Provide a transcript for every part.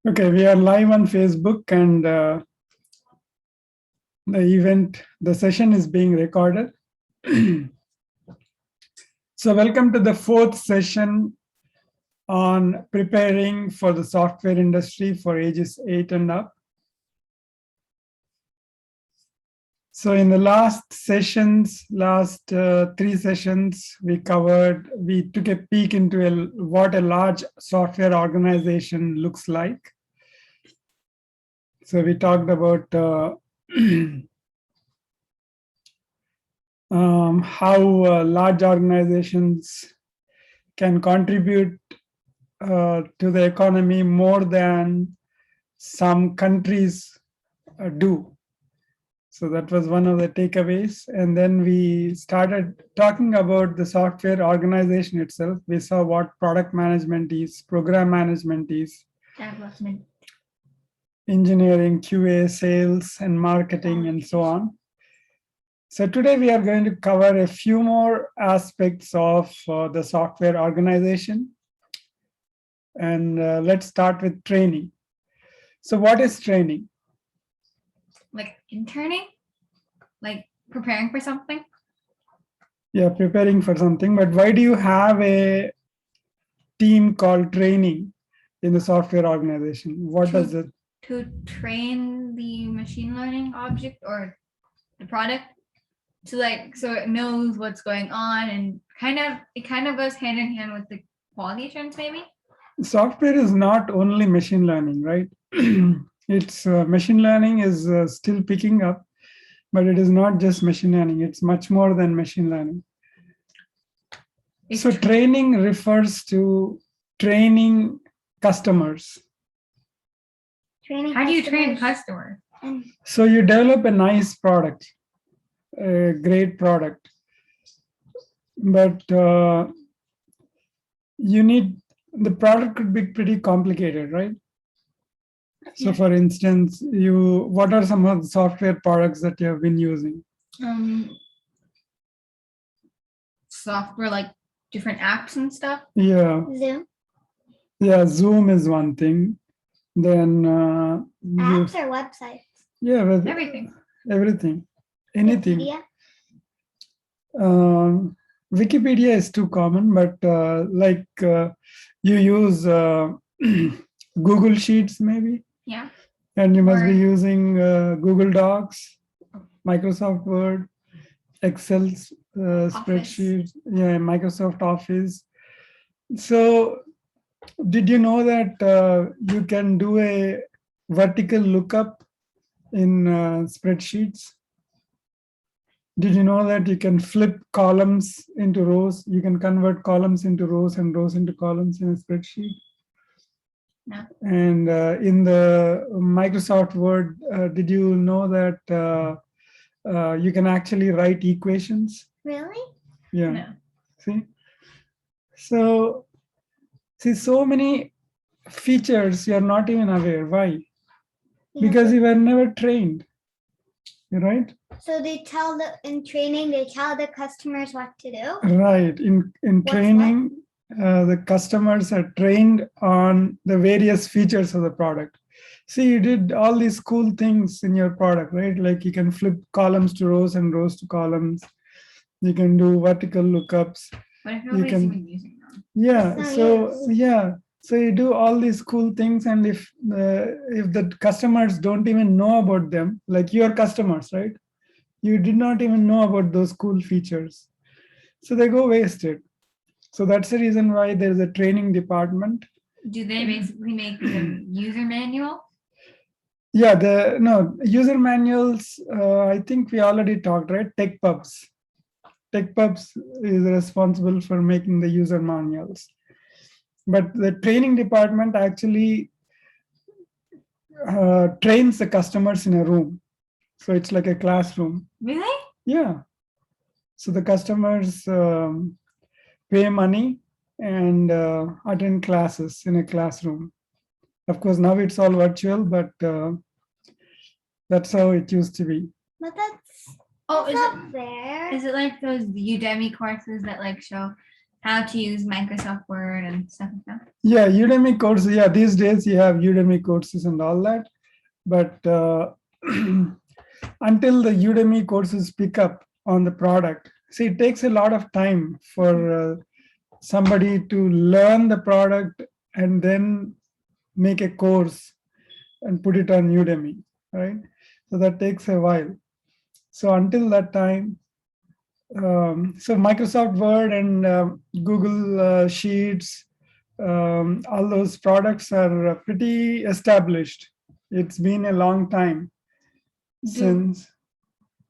Okay, we are live on Facebook and the session is being recorded. So welcome to the fourth session on preparing for the software industry for ages 8 and up. So in the last three sessions, we took a peek into what a large software organization looks like. So we talked about how large organizations can contribute to the economy more than some countries do. So that was one of the takeaways. And then we started talking about the software organization itself. We saw what product management is, program management is, development, engineering, QA, sales, and marketing, and so on. So today we are going to cover a few more aspects of the software organization. And let's start with training. So what is training? like interning, like preparing for something. Yeah, preparing for something. But why do you have a team called training in the software organization? What does it? To train the machine learning object or the product to so it knows what's going on, and it kind of goes hand in hand with the quality assurance maybe. Software is not only machine learning, right? It's machine learning is still picking up, but it is not just machine learning. It's much more than machine learning. So training refers to training customers. How do you train customers? So you develop a nice product, a great product, but the product could be pretty complicated, right? So for instance, what are some of the software products that you have been using? Software like different apps and stuff. Yeah. Zoom. Yeah, Zoom is one thing. Then apps or websites? Yeah, with everything. Anything. Wikipedia? Wikipedia is too common, but you use Google Sheets maybe. Yeah. And you must be using Google Docs, Microsoft Word, Excel spreadsheets, yeah, Microsoft Office. So did you know that you can do a vertical lookup in spreadsheets? Did you know that you can flip columns into rows? You can convert columns into rows and rows into columns in a spreadsheet. No. And in the Microsoft Word, did you know that you can actually write equations? Really? Yeah. No. So many features you're not even aware. Why? Because you were never trained. Right? So in training, they tell the customers what to do? Right. In training, the customers are trained on the various features of the product. See, you did all these cool things in your product, right? Like you can flip columns to rows and rows to columns. You can do vertical lookups. But if nobody's even using them. Yeah. So you do all these cool things, and if the customers don't even know about them, like your customers, right? You did not even know about those cool features. So they go wasted. So that's the reason why there's a training department. Do they basically make the user manual? Yeah, user manuals, I think we already talked, right? TechPubs. TechPubs is responsible for making the user manuals. But the training department actually trains the customers in a room. So it's like a classroom. Really? Yeah. So the customers pay money and attend classes in a classroom. Of course, now it's all virtual, but that's how it used to be. But that's is not fair. Is it like those Udemy courses that show how to use Microsoft Word and stuff like that. Yeah, Udemy courses. Yeah, these days you have Udemy courses and all that. But until the Udemy courses pick up on the product, see, it takes a lot of time for somebody to learn the product and then make a course and put it on Udemy, right? So that takes a while. So until that time, so Microsoft Word and Google Sheets, all those products are pretty established. It's been a long time since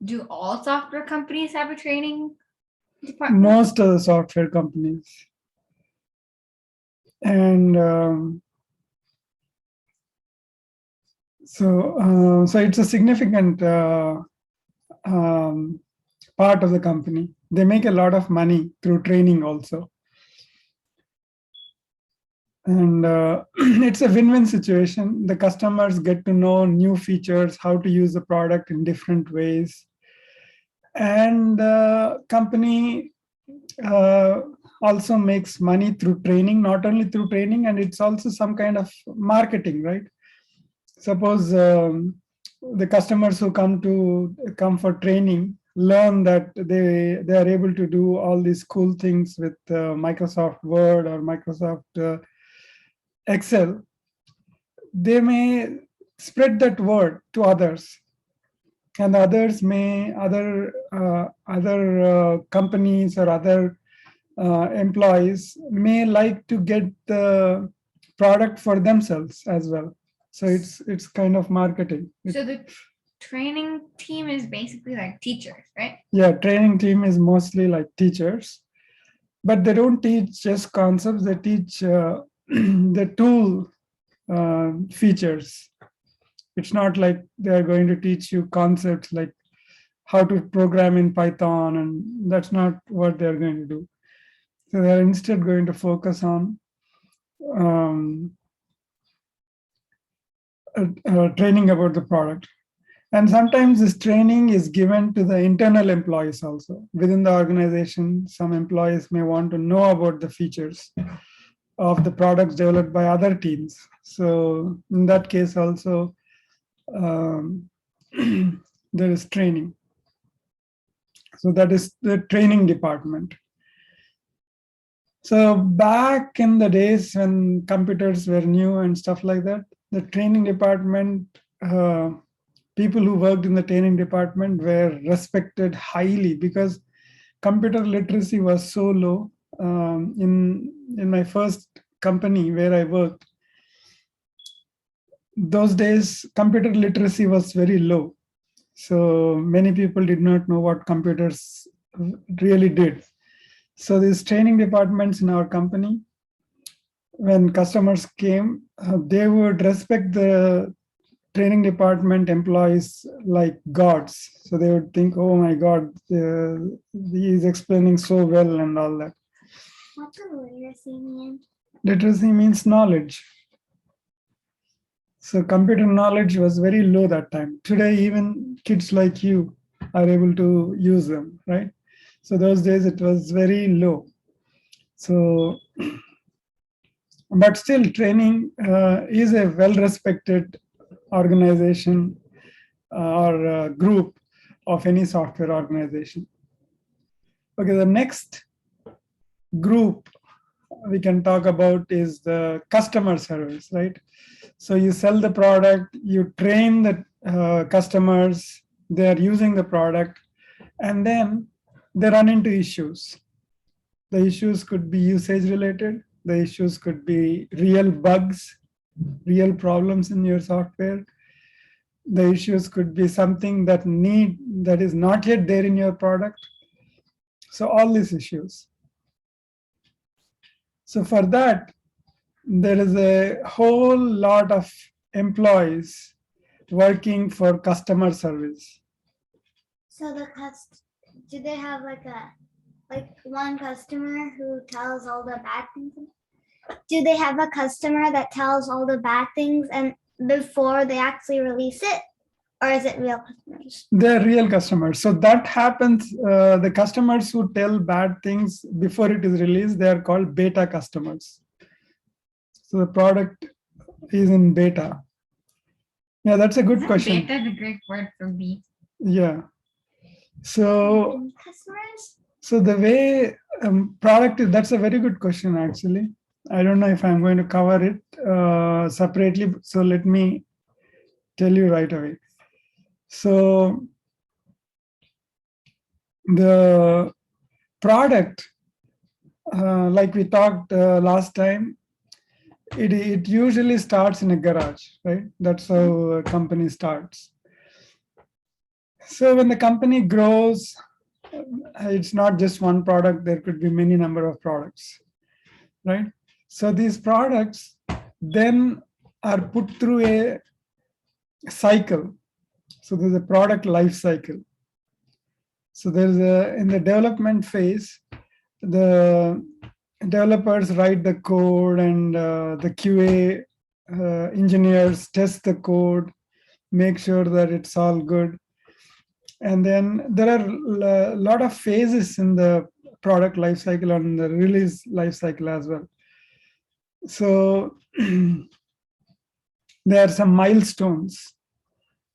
Do all software companies have a training department? most of the software companies. And so it's a significant part of the company. They make a lot of money through training also. And it's a win-win situation. The customers get to know new features, how to use the product in different ways. And the company also makes money through training, not only through training, and it's also some kind of marketing, right? Suppose the customers who come for training learn that they are able to do all these cool things with Microsoft Word or Microsoft Excel. They may spread that word to others, and others may other companies or other employees may like to get the product for themselves as well. So it's kind of marketing. So the training team is basically like teachers, right? Yeah, training team is mostly like teachers, but they don't teach just concepts. They teach the tool features. It's not like they're going to teach you concepts like how to program in Python, and that's not what they're going to do. So they're instead going to focus on training about the product. And sometimes this training is given to the internal employees also. Within the organization, some employees may want to know about the features of the products developed by other teams. So in that case also, there is training. So that is the training department. So back in the days when computers were new and stuff like that, the training department, people who worked in the training department were respected highly because computer literacy was so low. In my first company where I worked, those days computer literacy was very low. So many people did not know what computers really did. So these training departments in our company, when customers came, they would respect the training department employees like gods. So they would think, oh my God, he is explaining so well and all that. What does literacy mean? Literacy means knowledge. So computer knowledge was very low that time. Today, even kids like you are able to use them, right? So those days it was very low. So, but still training is a well-respected organization or group of any software organization. Okay, the next group we can talk about is the customer service, right? So you sell the product, you train the customers, they are using the product, and then they run into issues. The issues could be usage related, the issues could be real bugs, real problems in your software. The issues could be something that is not yet there in your product. So all these issues. So for that, there is a whole lot of employees working for customer service. So do they have like one customer who tells all the bad things? Do they have a customer that tells all the bad things and before they actually release it? Or is it real customers? They're real customers. So that happens. The customers who tell bad things before it is released, they are called beta customers. So the product is in beta. Yeah, that's a good Isn't question. beta the Greek word for beat? Yeah. So Customers? so the way product is, that's a very good question actually. I don't know if I'm going to cover it separately. So let me tell you right away. So the product, like we talked last time, it usually starts in a garage, right? That's how a company starts. So when the company grows, it's not just one product, there could be many number of products, right? So these products then are put through a cycle. So there's a product life cycle. So there's a, in the development phase, the developers write the code and the QA engineers test the code, make sure that it's all good. And then there are a lot of phases in the product life cycle and the release life cycle as well. So there are some milestones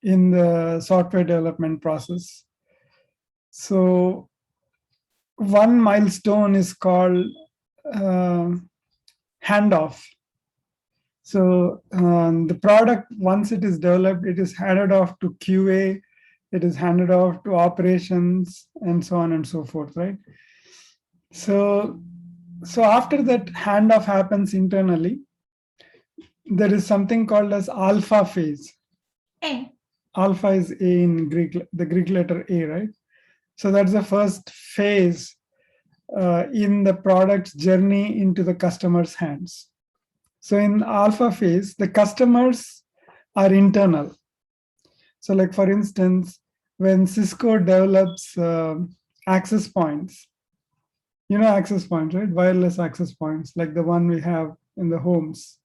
in the software development process. So one milestone is called handoff. So the product, once it is developed, it is handed off to QA, it is handed off to operations, and so on and so forth, right? So after that handoff happens internally, there is something called as alpha phase. A. Alpha is A in Greek, the Greek letter A, right? So that's the first phase in the product's journey into the customer's hands. So in alpha phase, the customers are internal. So like for instance, when Cisco develops access points, you know access points, right? Wireless access points, like the one we have in the homes.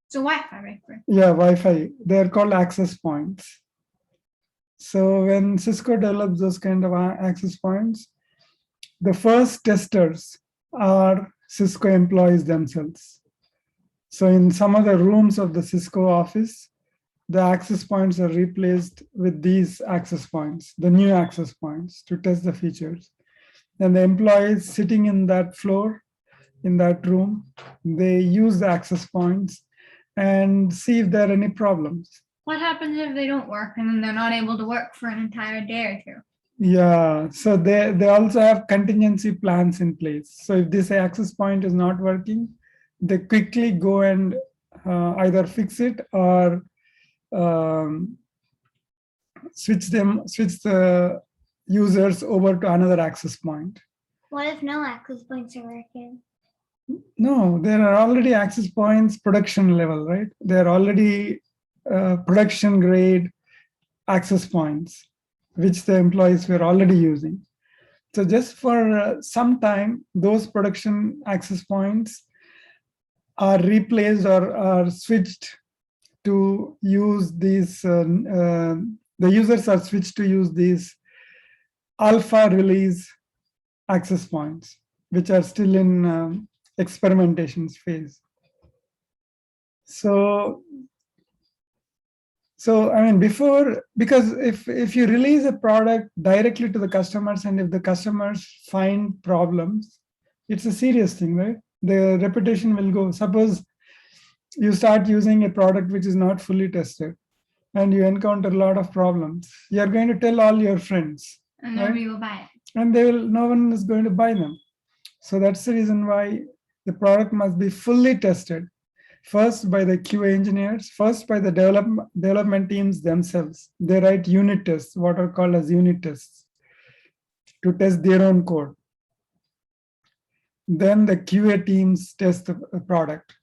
So Wi-Fi, right? Yeah, Wi-Fi. They're called access points. So when Cisco develops those kind of access points, the first testers are Cisco employees themselves. So in some of the rooms of the Cisco office, the access points are replaced with these access points, the new access points, to test the features. And the employees sitting in that floor, in that room, they use the access points and see if there are any problems. What happens if they don't work and then they're not able to work for an entire day or two? Yeah, so they also have contingency plans in place. So if this access point is not working, they quickly go and either fix it or switch the users over to another access point. What if no access points are working? No, there are already access points production level, right? They're already production grade access points, which the employees were already using. So just for some time, those production access points are replaced or are switched to use these, the users are switched to use these alpha release access points, which are still in experimentation phase. So I mean, before, because if you release a product directly to the customers and if the customers find problems, it's a serious thing, right? The reputation will go. Suppose you start using a product which is not fully tested and you encounter a lot of problems. You're going to tell all your friends. And nobody will buy it. And no one is going to buy them. So that's the reason why the product must be fully tested. First by the QA engineers, first by the development teams themselves. They write unit tests, what are called as unit tests, to test their own code. Then the QA teams test the product.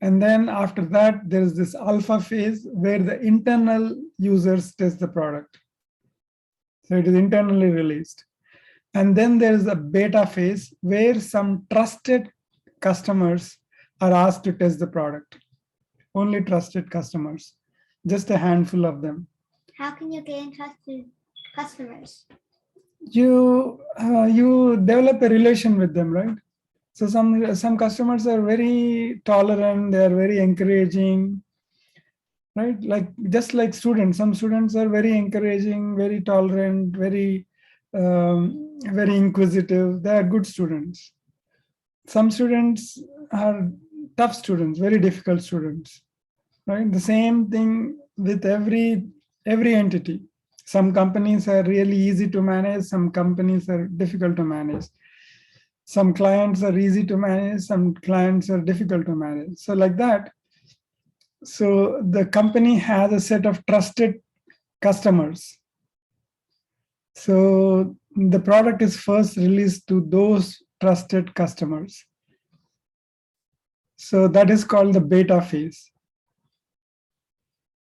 And then after that, there's this alpha phase where the internal users test the product. So it is internally released. And then there's a beta phase where some trusted customers are asked to test the product. Only trusted customers, just a handful of them. how can you gain trusted customers? You develop a relation with them, right? So some customers are very tolerant, they are very encouraging, right? Like just like students, some students are very encouraging, very tolerant, very inquisitive. They are good students. Some students are tough students, very difficult students, right? The same thing with every entity. Some companies are really easy to manage, some companies are difficult to manage. Some clients are easy to manage, some clients are difficult to manage. So like that, so the company has a set of trusted customers. So the product is first released to those trusted customers. So that is called the beta phase.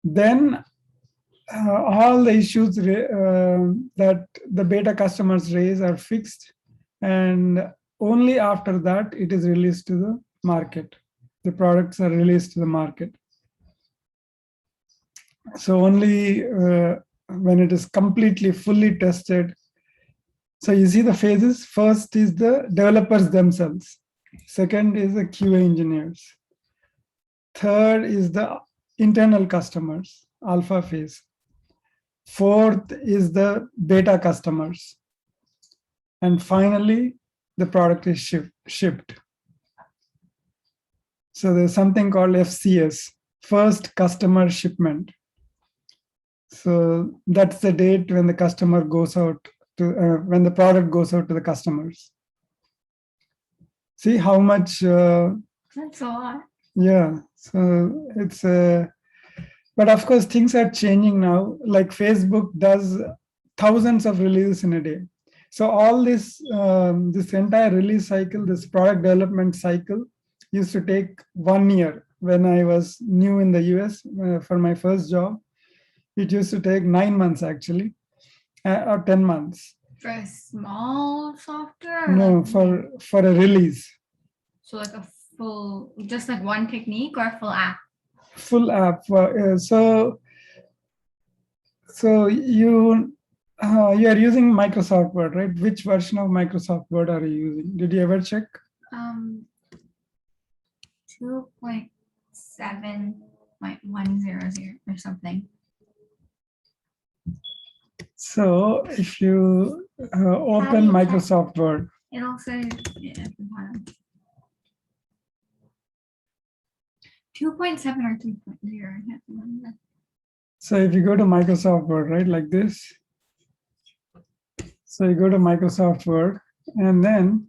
Then all the issues that the beta customers raise are fixed, and only after that it is released to the market. The products are released to the market. So only when it is completely fully tested. So you see the phases. First is the developers themselves. Second is the QA engineers. Third is the internal customers, alpha phase. Fourth is the beta customers. And finally, the product is shipped. So there's something called FCS, first customer shipment. So that's the date when the customer goes out to, when the product goes out to the customers. See how much? That's a lot. Yeah, so it's but of course things are changing now. Like Facebook does thousands of releases in a day. So all this this entire release cycle, this product development cycle, used to take 1 year. When I was new in the US for my first job, it used to take 9 months actually, or 10 months. For a small software? Or No, like for a release. so like a full, just like one technique or a full app? Full app. So you are using Microsoft Word, right? Which version of Microsoft Word are you using? Did you ever check? 2.7.100 or something. So if you open you check? Microsoft Word, It'll say yeah, at the bottom. 2.7 or 3.0. I can't remember. so if you go to Microsoft Word, right, like this. So you go to Microsoft Word and then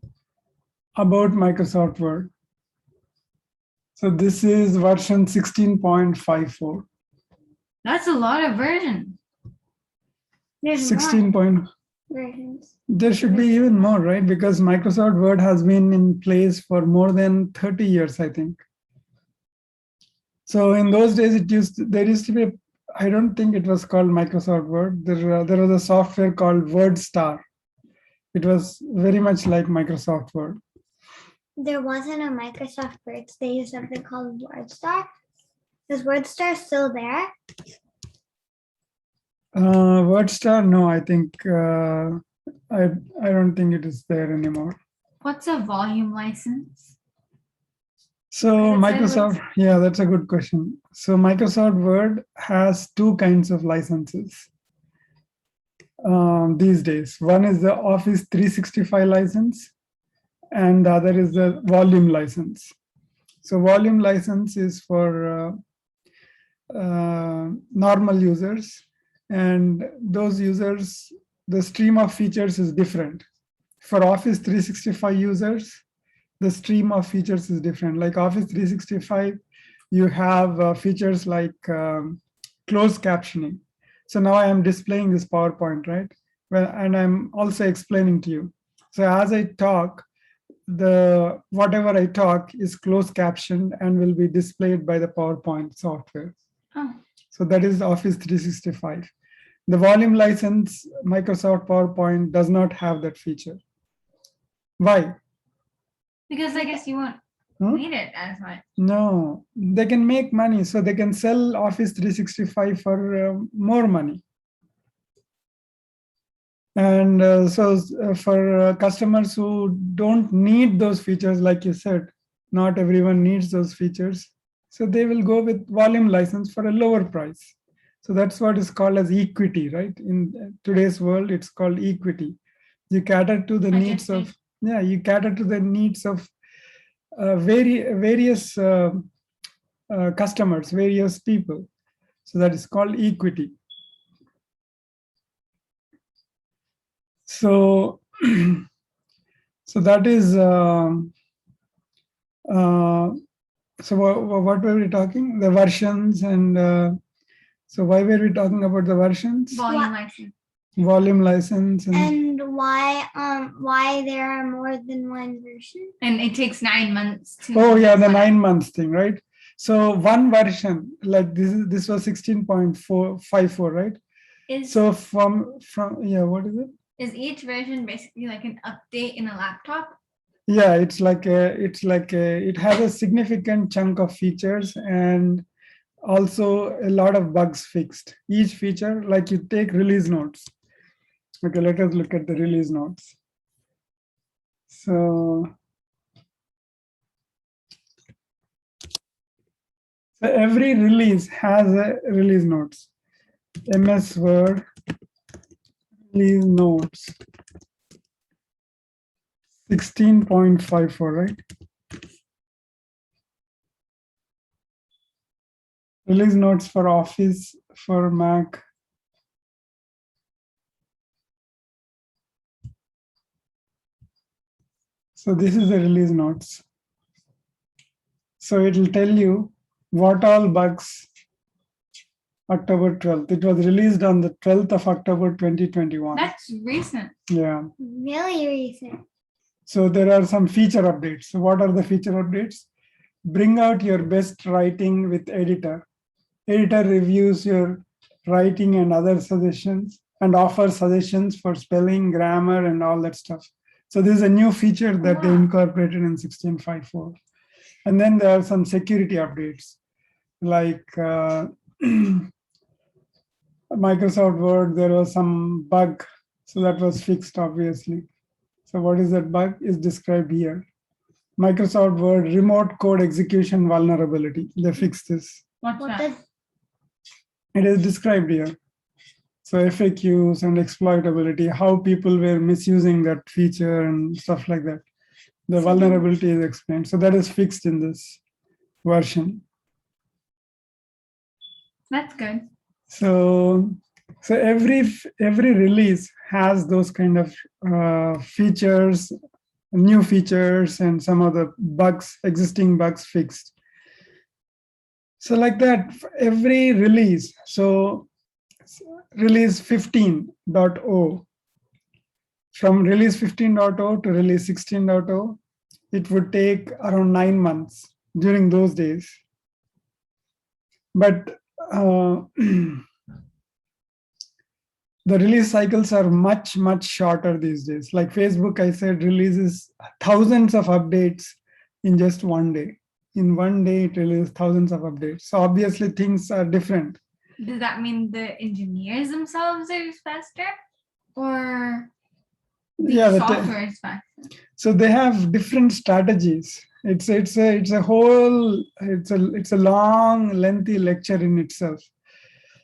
about Microsoft Word. So this is version 16.54. That's a lot of versions. There's 16 more point. versions. There should be even more, right? Because Microsoft Word has been in place for more than 30 years, I think. So in those days, there used to be, I don't think it was called Microsoft Word. There was a software called WordStar. It was very much like Microsoft Word. There wasn't a Microsoft Word. They used something called WordStar. Is WordStar still there? WordStar, no, I think I don't think it is there anymore. What's a volume license? So Because it says Microsoft, yeah, that's a good question. So Microsoft Word has two kinds of licenses these days. One is the Office 365 license, and the other is the volume license. So volume license is for normal users, and those users, the stream of features is different. For Office 365 users, the stream of features is different. Like Office 365, you have features like closed captioning. So now I am displaying this PowerPoint, right? Well, and I'm also explaining to you. So as I talk, whatever I talk is closed captioned and will be displayed by the PowerPoint software. Oh, So that is Office 365. The volume license, Microsoft PowerPoint does not have that feature. Why? because I guess you won't Huh? need it as much. No, they can make money, so they can sell Office 365 for more money. And for customers who don't need those features, like you said, not everyone needs those features. So they will go with volume license for a lower price. So that's what is called as equity, right? In today's world, it's called equity. You cater to the needs of, you cater to the needs of various customers, various people. So that is called equity. So, so that is, so what were we talking? The versions and, so why were we talking about the versions? Volume license. Volume license. And why there are more than one version? And it takes 9 months to. Oh yeah, the 9 months thing, right? So one version, like this was 16.454, right? So from what is it? Is each version basically like an update in a laptop? Yeah, it has a significant chunk of features and also a lot of bugs fixed. Each feature, like you take release notes. Okay, let us look at the release notes. So every release has a release notes. MS Word release notes 16.54, right? Release notes for Office, for Mac. So this is the release notes. So it will tell you what all bugs. October 12th. It was released on the 12th of October 2021. That's recent. Yeah. Really recent. So there are some feature updates. So what are the feature updates? Bring out your best writing with editor. Editor reviews your writing and other suggestions and offers suggestions for spelling, grammar, and all that stuff. So this is a new feature that they incorporated in 16.54. And then there are some security updates like Microsoft Word, there was some bug. So that was fixed, obviously. So what is that bug is described here. Microsoft Word remote code execution vulnerability. They fixed this. What's that? It is described here. So FAQs and exploitability, how people were misusing that feature and stuff like that. The vulnerability is explained. So that is fixed in this version. That's good. So every release has those kind of features, new features, and some of the bugs, existing bugs fixed. So like that, every release. So release 15.0, from release 15.0 to release 16.0, it would take around 9 months during those days. But the release cycles are much shorter these days. Like Facebook, I said, releases thousands of updates in just one day. In one day, it releases thousands of updates. So obviously things are different. Does that mean the engineers themselves are faster, or the software is faster? So they have different strategies. It's a long, lengthy lecture in itself.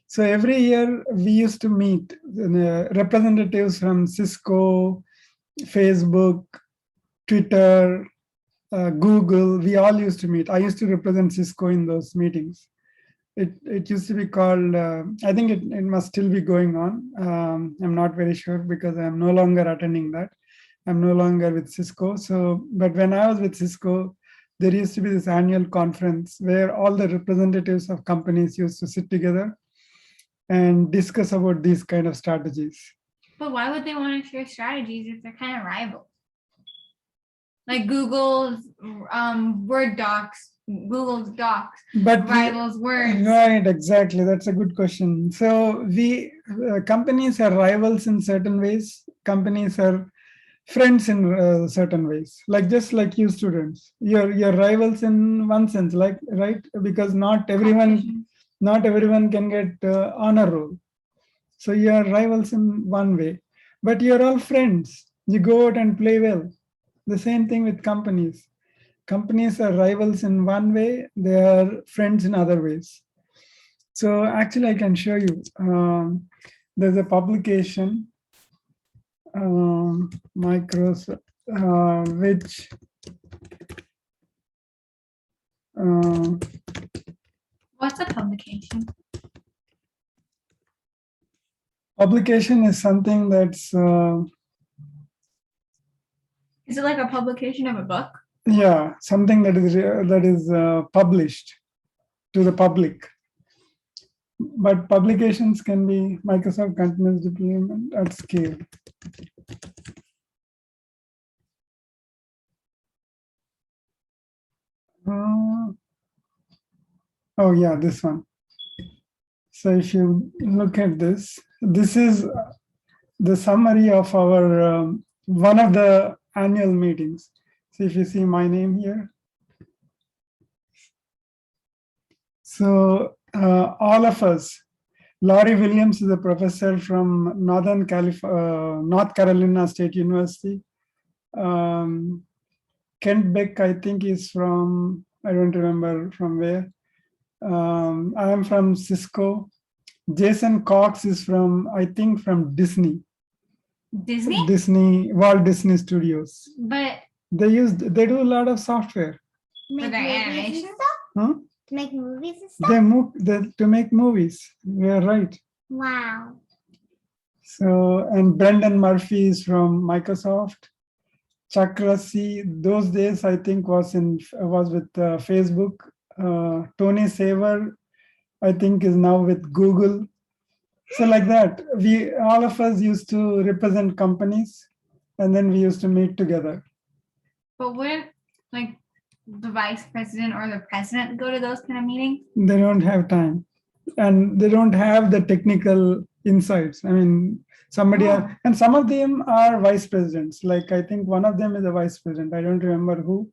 So every year we used to meet representatives from Cisco, Facebook, Twitter, Google. We all used to meet. I used to represent Cisco in those meetings. It used to be called, I think it must still be going on. I'm not very sure because I'm no longer attending that. I'm no longer with Cisco. So, but when I was with Cisco, there used to be this annual conference where all the representatives of companies used to sit together and discuss about these kind of strategies. But why would they want to share strategies if they're kind of rivals? Like Google's Word Docs, Google's Docs, but rivals Words. Right, exactly. That's a good question. So companies are rivals in certain ways. Companies are friends in certain ways. Like just like you students, you're rivals in one sense, like right, because not everyone can get honor roll. So you're rivals in one way. but you're all friends. You go out and play well. The same thing with companies. Companies are rivals in one way, they are friends in other ways. So actually, I can show you. There's a publication, Microsoft, which What's a publication? publication is something that's Is it like a publication of a book? yeah, something that is published to the public. But publications can be Microsoft Continuous Deployment at scale. Oh yeah, this one. So if you look at this, this is the summary of our one of the annual meetings. So if you see my name here. So all of us, Laurie Williams is a professor from North Carolina State University. Kent Beck, I think, is from, I don't remember from where. I am from Cisco. Jason Cox is from, I think, from Disney. Disney? Walt Disney Studios. But They do a lot of software. Make their movies and animation? stuff? Huh? To make movies and stuff? To make movies. We are right. Wow. So, and Brendan Murphy is from Microsoft. Chuck Russi, those days I think was with Facebook. Tony Saver, I think, is now with Google. So like that, all of us used to represent companies, and then we used to meet together. But wouldn't like the vice president or the president go to those kind of meetings? They don't have time, and they don't have the technical insights. I mean, and some of them are vice presidents. Like I think one of them is a vice president. I don't remember who.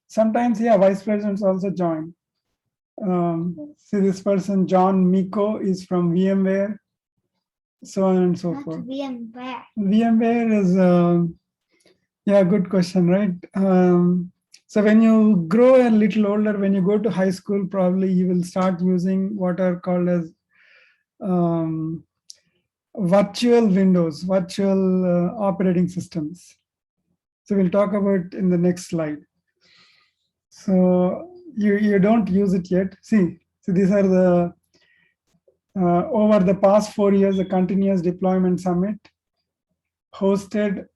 Sometimes, yeah, vice presidents also join. See this person, John Miko, is from VMware, so on and so Not forth. VMware. VMware is, yeah, good question, right? So when you grow a little older, when you go to high school, probably you will start using what are called as virtual windows, virtual operating systems. So we'll talk about in the next slide. So you don't use it yet. See, so these are the, over the past 4 years, the Continuous Deployment Summit hosted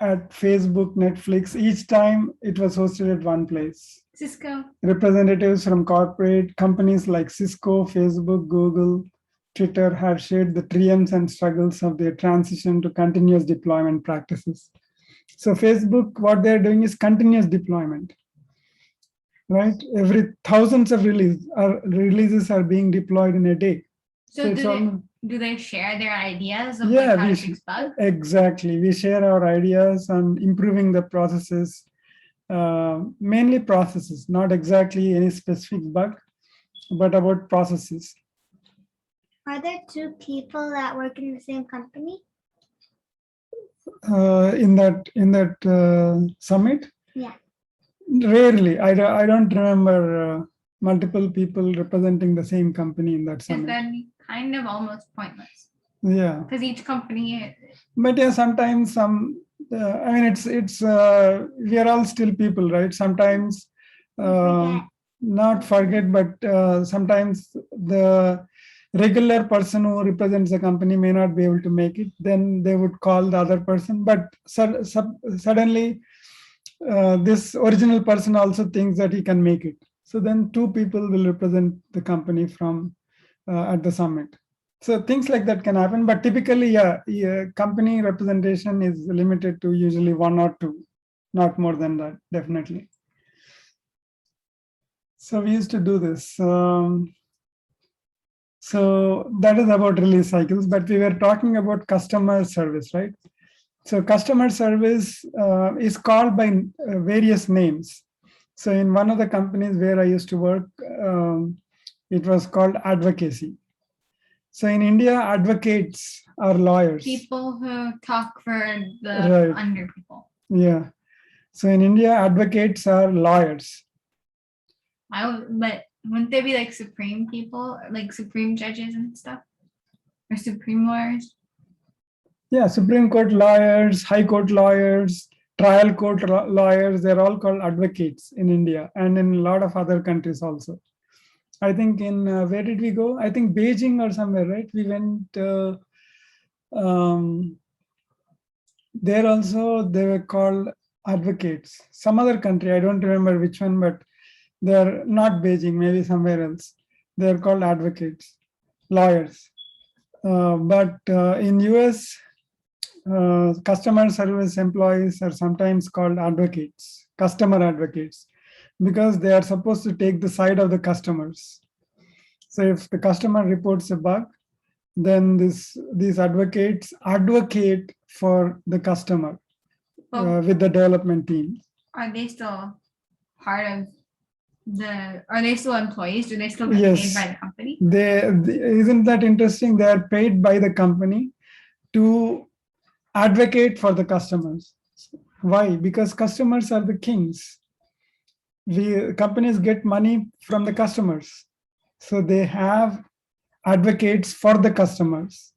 at Facebook, Netflix. Each time it was hosted at one place. Cisco. Representatives from corporate companies like Cisco, Facebook, Google, Twitter have shared the triumphs and struggles of their transition to continuous deployment practices. So Facebook, what they're doing is continuous deployment, right? Every thousands of releases are being deployed in a day. So do they share their ideas of Yeah, how to fix bugs? Exactly. We share our ideas on improving the processes, mainly processes, not exactly any specific bug, but about processes. Are there two people that work in the same company? In that summit? Yeah. Rarely. I don't remember multiple people representing the same company in that Because summit. that'd be kind of almost pointless. Yeah. Because each company. But yeah, sometimes I mean, it's we are all still people, right? Sometimes not forget, but sometimes the regular person who represents the company may not be able to make it. Then they would call the other person. But suddenly, this original person also thinks that he can make it. So then two people will represent the company from at the summit. So things like that can happen, but typically, yeah, company representation is limited to usually one or two, not more than that, definitely. So we used to do this. So that is about release cycles, but we were talking about customer service, right? So customer service is called by various names. So in one of the companies where I used to work, it was called Advocacy. So in India, advocates are lawyers. People who talk for the Right. under people. Yeah. So in India, advocates are lawyers. But wouldn't they be like supreme people, like supreme judges and stuff, or supreme lawyers? Yeah, Supreme Court lawyers, High Court lawyers, trial court lawyers, they're all called advocates in India and in a lot of other countries also. I think in, where did we go? I think Beijing or somewhere, right? We went, there also, they were called advocates. Some other country, I don't remember which one, but they're not Beijing, maybe somewhere else. They're called advocates, lawyers. But in US, customer service employees are sometimes called advocates, customer advocates, because they are supposed to take the side of the customers. So if the customer reports a bug, then these advocates advocate for the customer with the development team. Are they still part of are they still employees? Do they still get Yes. paid by the company? Isn't that interesting? They are paid by the company to advocate for the customers. Why? Because customers are the kings. Companies get money from the customers. So they have advocates for the customers.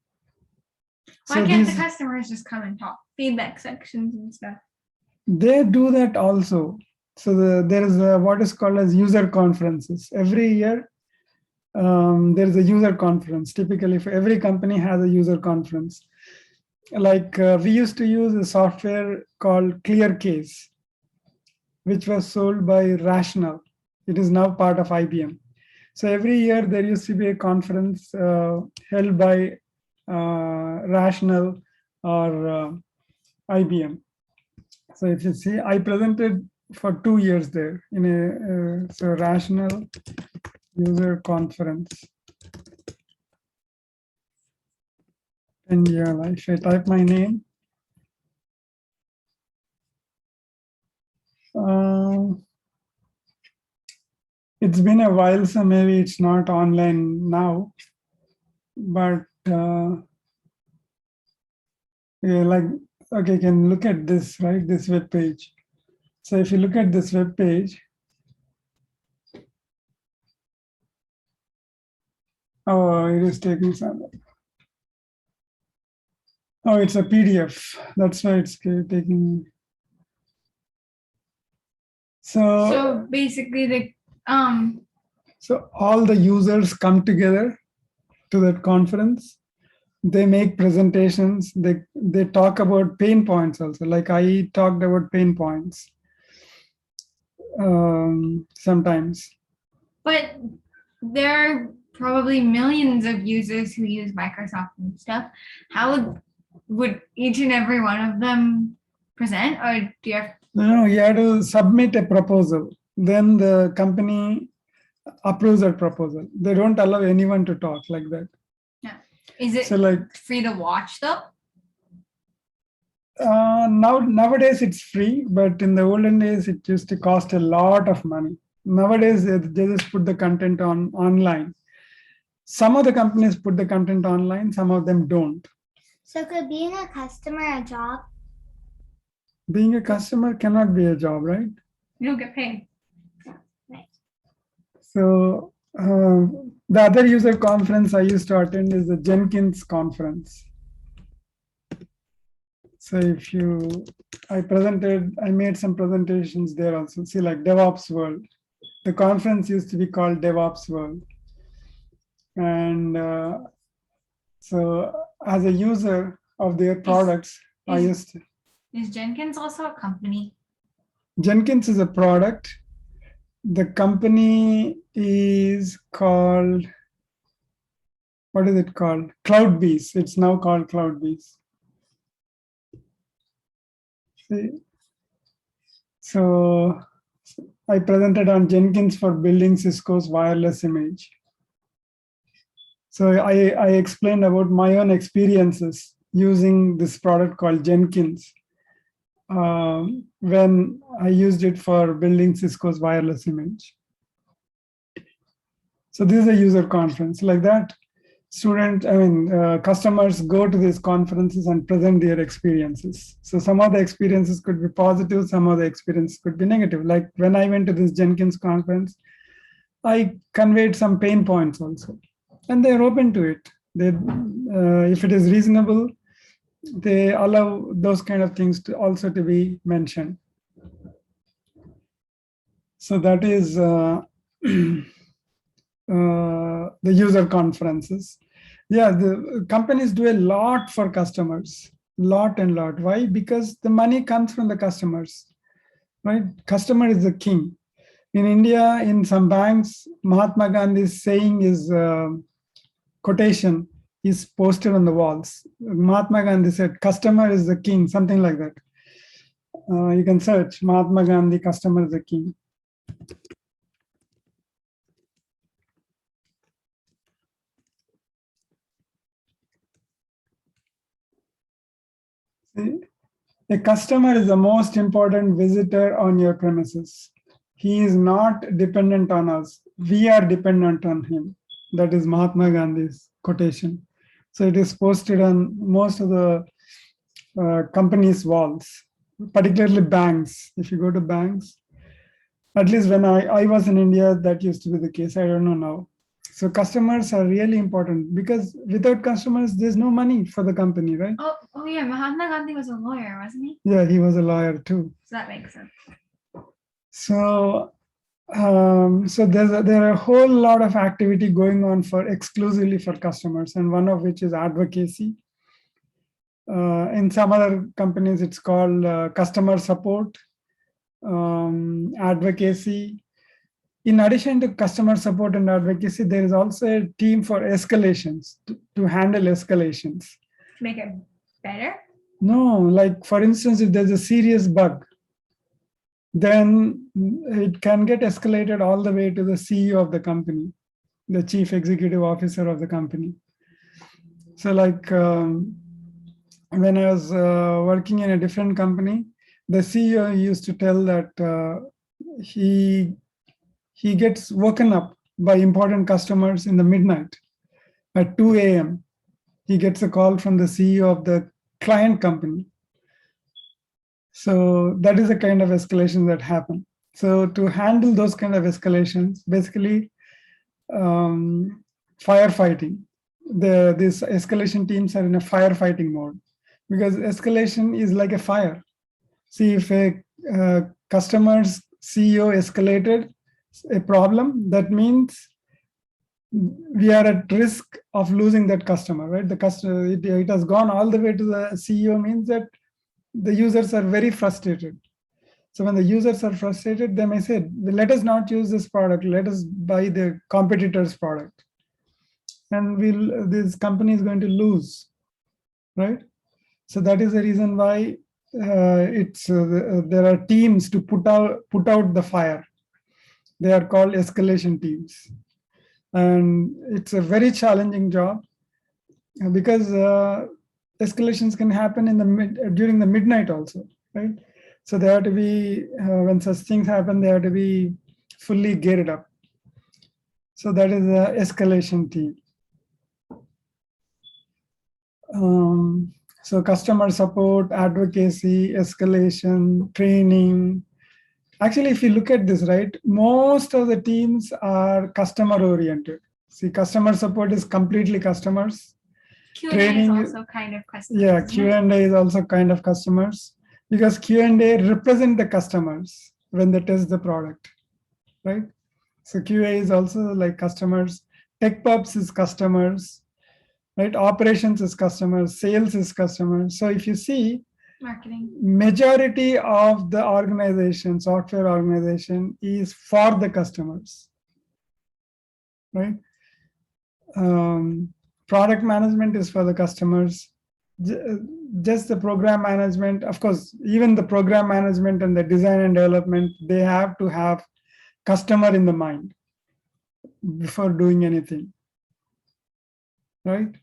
Why So can't the customers just come and talk? Feedback sections and stuff. they do that also. So there is what is called as user conferences. Every year, there is a user conference. Typically, for every company has a user conference. Like we used to use a software called ClearCase, which was sold by Rational. It is now part of IBM. So every year there used to be a conference held by Rational or IBM. So if you see, I presented for 2 years there in a so Rational user conference. Pendyala. If I type my name, it's been a while, so maybe it's not online now. But yeah, like, okay, you can look at this, right? This web page. So if you look at this web page, oh, it is taking some. Oh, it's a PDF. That's why it's taking. So basically, so all the users come together to that conference. They make presentations. They talk about pain points also. Like I talked about pain points sometimes. But there are probably millions of users who use Microsoft and stuff. How would each and every one of them present, or do you have? No, you have to submit a proposal. Then the company approves that proposal. They don't allow anyone to talk like that. Yeah. Is it So like free to watch though? nowadays it's free, but in the olden days it used to cost a lot of money. Nowadays they just put the content online. Some of the companies put the content online, some of them don't. So could being a customer a job? Being a customer cannot be a job, right? You don't get paid. So the other user conference I used to attend is the Jenkins conference. So I made some presentations there also. See, like DevOps World. The conference used to be called DevOps World. And so as a user of their products, I used to. Is Jenkins also a company? Jenkins is a product. The company is called, what is it called? CloudBees. It's now called CloudBees. See? So I presented on Jenkins for building Cisco's wireless image. So I explained about my own experiences using this product called Jenkins when I used it for building Cisco's wireless image. So this is a user conference like that. customers go to these conferences and present their experiences. So some of the experiences could be positive, some of the experiences could be negative. Like when I went to this Jenkins conference, I conveyed some pain points also, and they're open to it. They, if it is reasonable, they allow those kind of things to also to be mentioned. So that is the user conferences. Yeah, the companies do a lot for customers, lot and lot. Why? Because the money comes from the customers, right? Customer is the king. In India, in some banks, Mahatma Gandhi's saying is quotation is posted on the walls. Mahatma Gandhi said, "Customer is the king," something like that. You can search Mahatma Gandhi, "Customer is the king." See, a customer is the most important visitor on your premises. He is not dependent on us. We are dependent on him. That is Mahatma Gandhi's quotation. So it is posted on most of the companies' walls, particularly banks. If you go to banks, at least when I was in India, that used to be the case. I don't know now. So customers are really important because without customers, there's no money for the company, right? Oh yeah, Mahatma Gandhi was a lawyer, wasn't he? Yeah, he was a lawyer too. So that makes sense. So, there are a whole lot of activity going on for exclusively for customers, and one of which is advocacy. In some other companies, it's called customer support, advocacy. In addition to customer support and advocacy, there is also a team for escalations to handle escalations. To make it better? No, like for instance, if there's a serious bug, then it can get escalated all the way to the CEO of the company, the chief executive officer of the company. So like when I was working in a different company, the CEO used to tell that he gets woken up by important customers in the midnight at 2 a.m. He gets a call from the CEO of the client company. So that is the kind of escalation that happen. So to handle those kind of escalations, basically firefighting, these escalation teams are in a firefighting mode because escalation is like a fire. See, if a customer's CEO escalated a problem, that means we are at risk of losing that customer, right? The customer, it has gone all the way to the CEO means that the users are very frustrated. So when the users are frustrated, they may say, let us not use this product, let us buy the competitor's product. And this company is going to lose, right? So that is the reason why there are teams to put out the fire. They are called escalation teams. And it's a very challenging job because escalations can happen during the midnight also, right? So they have to be, when such things happen, they have to be fully geared up. So that is the escalation team. So customer support, advocacy, escalation, training. Actually, if you look at this, right, most of the teams are customer oriented. See, customer support is completely customers. Q&A Training is also kind of customers. Yeah, isn't it? Q&A is also kind of customers because Q&A represent the customers when they test the product, right? So QA is also like customers. Tech pubs is customers, right? Operations is customers. Sales is customers. So if you see, Marketing. majority of the organization, software organization, is for the customers, right? Product management is for the customers. Just the program management, of course, even the program management and the design and development, they have to have customer in the mind before doing anything, right?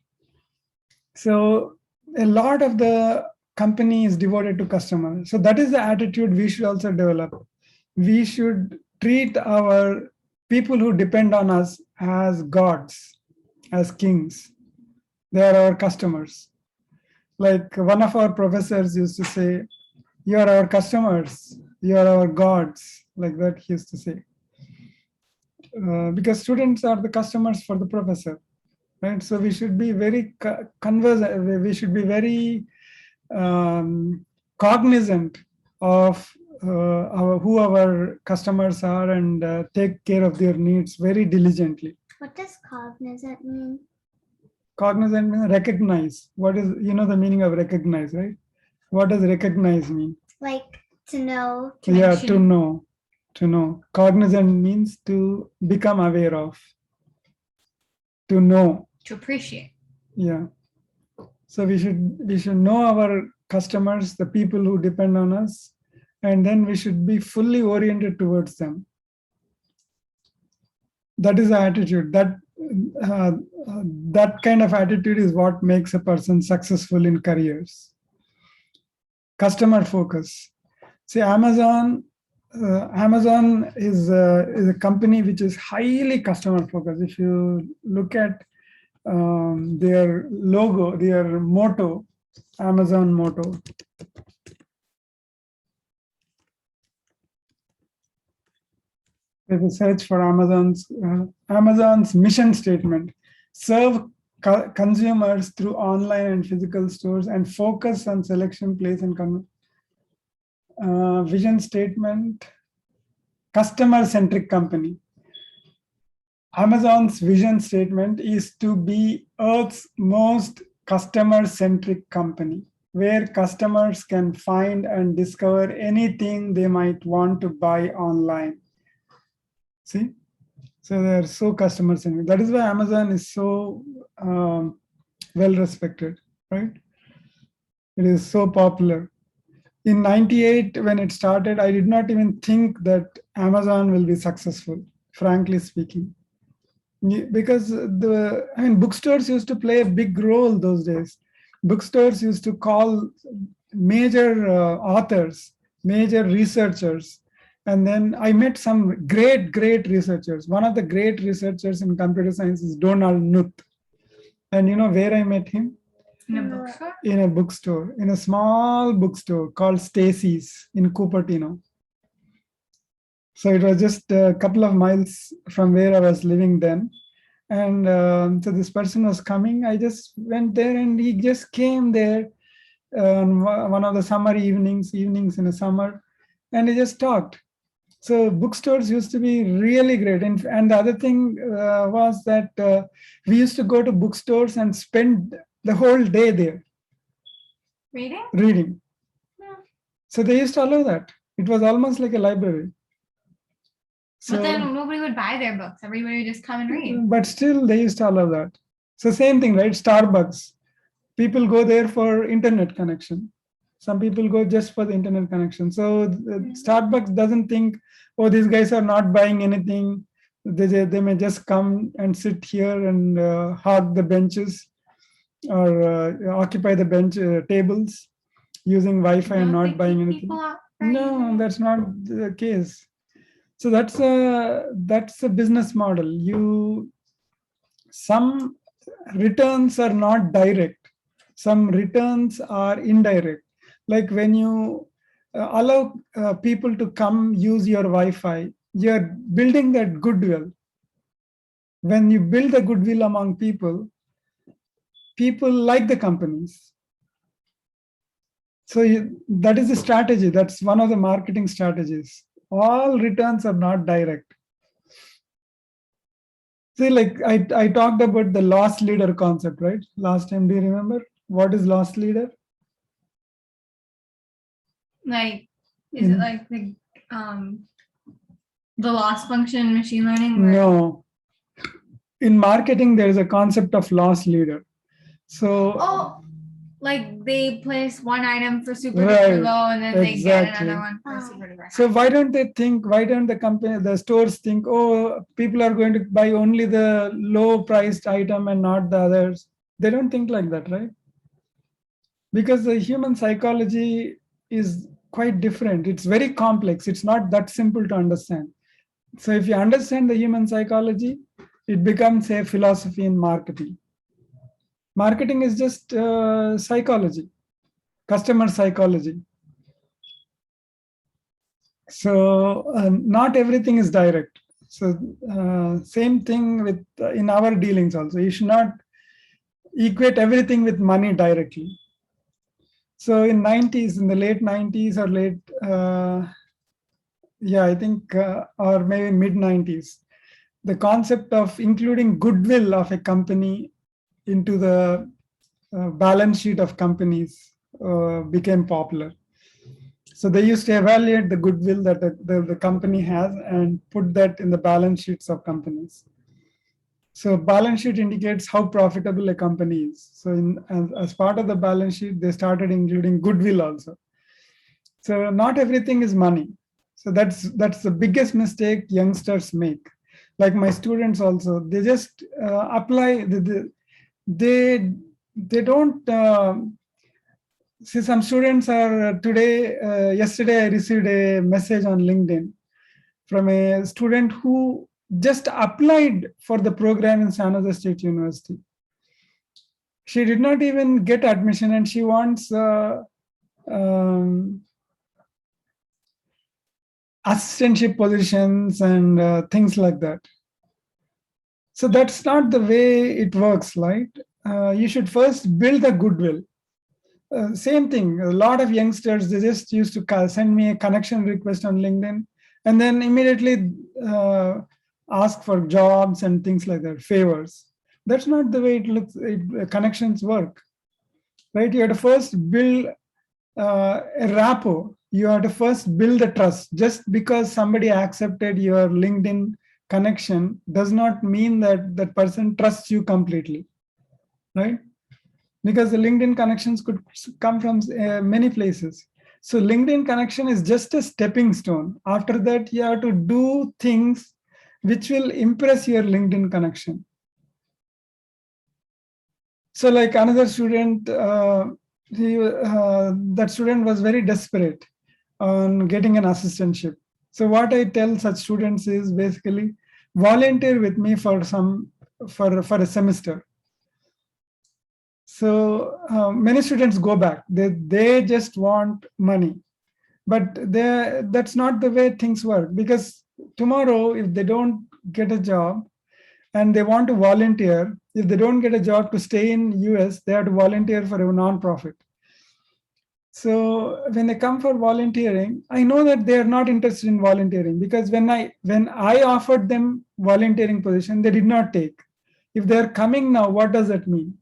So a lot of the company is devoted to customer. So that is the attitude we should also develop. We should treat our people who depend on us as gods, as kings. They are our customers. Like one of our professors used to say, you are our customers, you are our gods, like that he used to say. Because students are the customers for the professor, right? So we should be very we should be very cognizant of who our customers are and take care of their needs very diligently. What does cognizant mean? Cognizant means recognize. What is, the meaning of recognize, right? What does recognize mean? Like to know. To Yeah, mention. to know. To know. Cognizant means to become aware of. To know. To appreciate. Yeah. So we should know our customers, the people who depend on us, and then we should be fully oriented towards them. That is the attitude. That kind of attitude is what makes a person successful in careers. Customer focus. See, Amazon is a company which is highly customer focused. If you look at their logo, their motto, Amazon motto. If you search for Amazon's mission statement, serve consumers through online and physical stores and focus on selection, place, and vision statement, customer-centric company. Amazon's vision statement is to be Earth's most customer-centric company, where customers can find and discover anything they might want to buy online. See? So they are so customer-centric. That is why Amazon is so well-respected, right? It is so popular. In 98, when it started, I did not even think that Amazon will be successful, frankly speaking. Because bookstores used to play a big role those days. Bookstores used to call major authors, major researchers. And then I met some great researchers. One of the great researchers in computer science is Donald Knuth. And you know where I met him? In a bookstore? In a bookstore, in a small bookstore called Stacy's in Cupertino. So it was just a couple of miles from where I was living then. And so this person was coming. I just went there and he just came there on one of the summer evenings in the summer, and he just talked. So bookstores used to be really great. And the other thing was that we used to go to bookstores and spend the whole day there. Reading. Yeah. So they used to allow that. It was almost like a library. So, but then nobody would buy their books. Everybody would just come and read. But still, they used to allow that. So same thing, right? Starbucks. People go there for internet connection. Some people go just for the internet connection. So Starbucks doesn't think, oh, these guys are not buying anything. They may just come and sit here and hog the benches or occupy the bench tables using Wi-Fi and not buying anything. No, that's not the case. So that's a business model. Some returns are not direct. Some returns are indirect. Like when you allow people to come use your Wi-Fi, you're building that goodwill. When you build the goodwill among people like the companies. So that is the strategy. That's one of the marketing strategies. All returns are not direct. See, like I talked about the loss leader concept, right? Last time, do you remember? What is loss leader? Like, is it like the loss function in machine learning? No. In marketing, there is a concept of loss leader. So like they place one item for super low and then they get another one for super duper. So why don't the stores think, oh, people are going to buy only the low priced item and not the others? They don't think like that, right? Because the human psychology is quite different. It's very complex. It's not that simple to understand. So if you understand the human psychology, it becomes a philosophy in marketing. Marketing is just psychology, customer psychology. So not everything is direct. So same thing with in our dealings also. You should not equate everything with money directly. So in the late 90s or late, I think, or maybe mid 90s, the concept of including goodwill of a company into the balance sheet of companies became popular. So they used to evaluate the goodwill that the company has and put that in the balance sheets of companies. So balance sheet indicates how profitable a company is. So as part of the balance sheet, they started including goodwill also. So not everything is money. So that's the biggest mistake youngsters make. Like my students also, they just apply. They don't. See, some students are yesterday I received a message on LinkedIn from a student who just applied for the program in San Jose State University. She did not even get admission and she wants assistantship positions and things like that. So that's not the way it works, right? You should first build the goodwill. Same thing, a lot of youngsters, they just used to send me a connection request on LinkedIn and then immediately ask for jobs and things like that, favors. That's not the way it looks. Connections work, right? You have to first build a rapport. You have to first build the trust. Just because somebody accepted your LinkedIn connection does not mean that that person trusts you completely, right? Because the LinkedIn connections could come from many places. So LinkedIn connection is just a stepping stone. After that, you have to do things which will impress your LinkedIn connection. So like another student, that student was very desperate on getting an assistantship. So what I tell such students is basically volunteer with me for a semester. So many students go back. They just want money, but that's not the way things work. Because tomorrow, if they don't get a job and they want to volunteer, if they don't get a job to stay in US, they have to volunteer for a nonprofit. So when they come for volunteering, I know that they are not interested in volunteering because when I offered them volunteering position, they did not take. If they are coming now, what does that mean?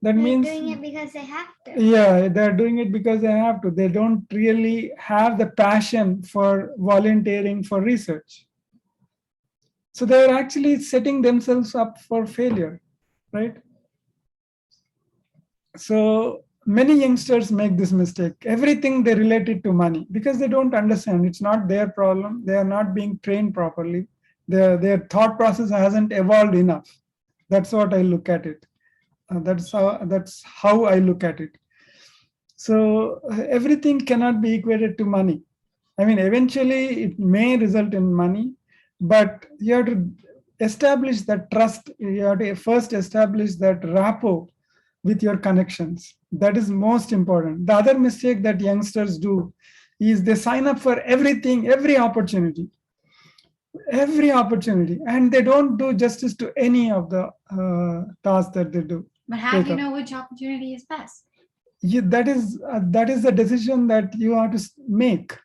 That They're means doing it because they have to. Yeah, they're doing it because they have to. They don't really have the passion for volunteering for research. So they're actually setting themselves up for failure, right? So many youngsters make this mistake. Everything they relate it to money because they don't understand. It's not their problem. They are not being trained properly. Their thought process hasn't evolved enough. That's what I look at it. That's how I look at it. So everything cannot be equated to money. I mean, eventually it may result in money, but you have to establish that trust. You have to first establish that rapport with your connections. That is most important. The other mistake that youngsters do is they sign up for everything, every opportunity, and they don't do justice to any of the tasks that they do. But how do you know which opportunity is best? That is the decision that you have to make.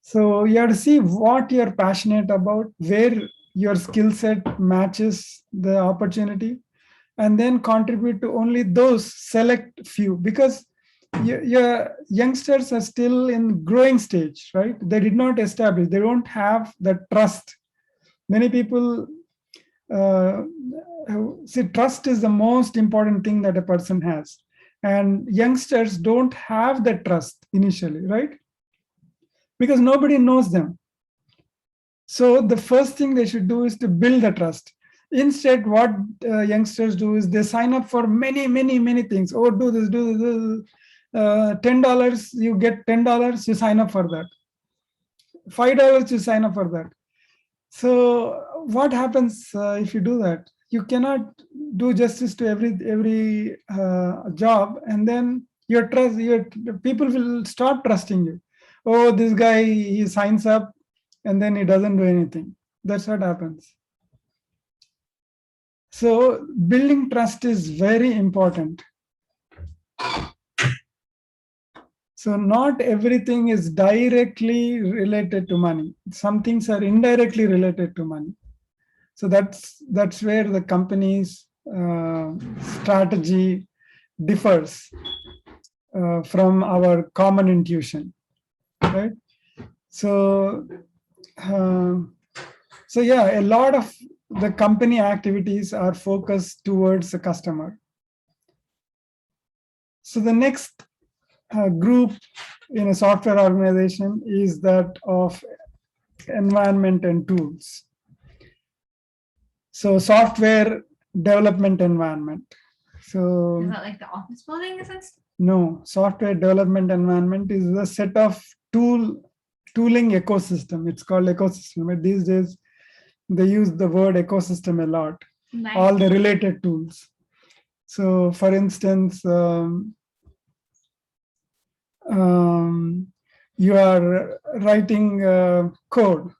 So you have to see what you're passionate about, where your skill set matches the opportunity, and then contribute to only those select few, because your youngsters are still in growing stage, right? They did not establish, they don't have the trust. Many people see, trust is the most important thing that a person has, and youngsters don't have the trust initially, right? Because nobody knows them. So the first thing they should do is to build the trust. Instead, what youngsters do is they sign up for many things. Oh, do this, $10, you get $10, you sign up for that. $5, you sign up for that. So what happens if you do that? you cannot do justice to every job, and then your people will stop trusting you. Oh, this guy, he signs up and then he doesn't do anything. That's what happens. So building trust is very important. So not everything is directly related to money. Some things are indirectly related to money. So that's where the company's strategy differs from our common intuition, right? So, so yeah, a lot of the company activities are focused towards the customer. So the next group in a software organization is that of environment and tools. So software development environment. So Is that like the office building essence? no, software development environment is a set of tooling ecosystem. It's called ecosystem. But these days, they use the word ecosystem a lot. Nice. All the related tools. So, for instance, you are writing code.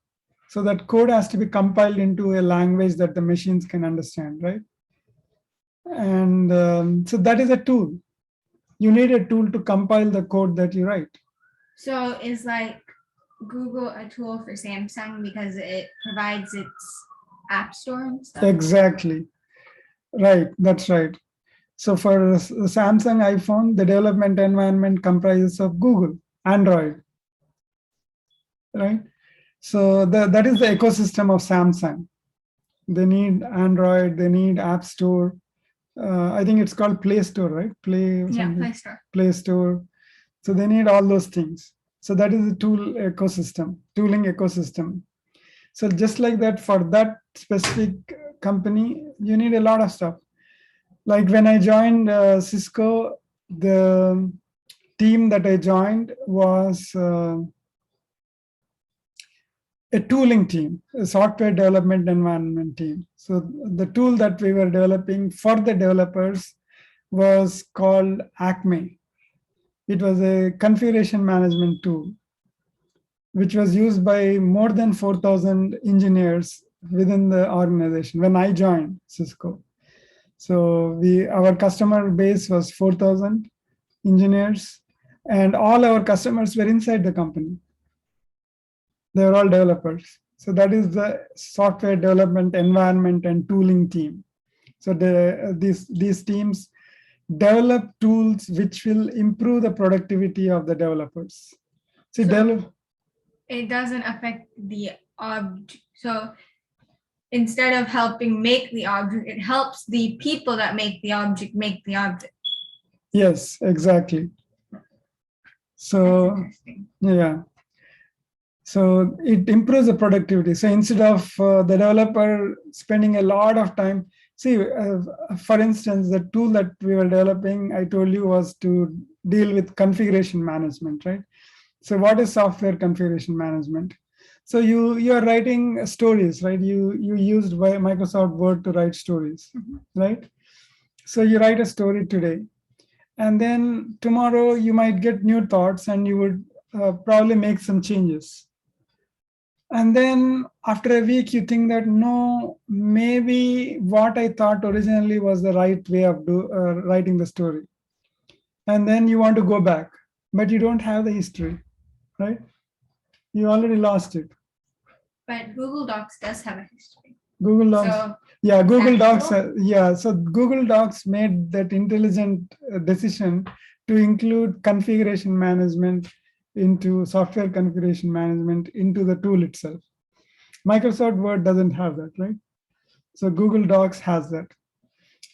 So that code has to be compiled into a language that the machines can understand, right? And so that is a tool. You need a tool to compile the code that you write. So is like Google a tool for Samsung because it provides its app store and stuff? Exactly. Right, that's right. So for the Samsung iPhone, the development environment comprises of Google, Android, right? So that is the ecosystem of Samsung. They need Android, they need App Store. I think it's called Play Store, right? Yeah, Play Store. Play Store. So they need all those things. So that is the tooling ecosystem. So just like that, for that specific company, you need a lot of stuff. Like when I joined Cisco, the team that I joined was a tooling team, a software development environment team. So the tool that we were developing for the developers was called Acme. It was a configuration management tool, which was used by more than 4,000 engineers within the organization when I joined Cisco. So our customer base was 4,000 engineers, and all our customers were inside the company. They were all developers. So that is the software development environment and tooling team. So these teams develop tools which will improve the productivity of the developers. It doesn't affect the object. So instead of helping make the object, it helps the people that make the object make the object. Yes, exactly. So yeah. So it improves the productivity. So instead of the developer spending a lot of time, for instance, the tool that we were developing, I told you, was to deal with configuration management, right? So what is software configuration management? So you are writing stories, right? You used Microsoft Word to write stories, right? So you write a story today, and then tomorrow you might get new thoughts, and you would probably make some changes. And then after a week, you think that no, maybe what I thought originally was the right way of writing the story. And then you want to go back, but you don't have the history, right? You already lost it. But Google Docs does have a history. Google Docs. So yeah, Google Docs. So Google Docs made that intelligent decision to include configuration management into software configuration management into the tool itself. Microsoft Word doesn't have that, right? So Google Docs has that.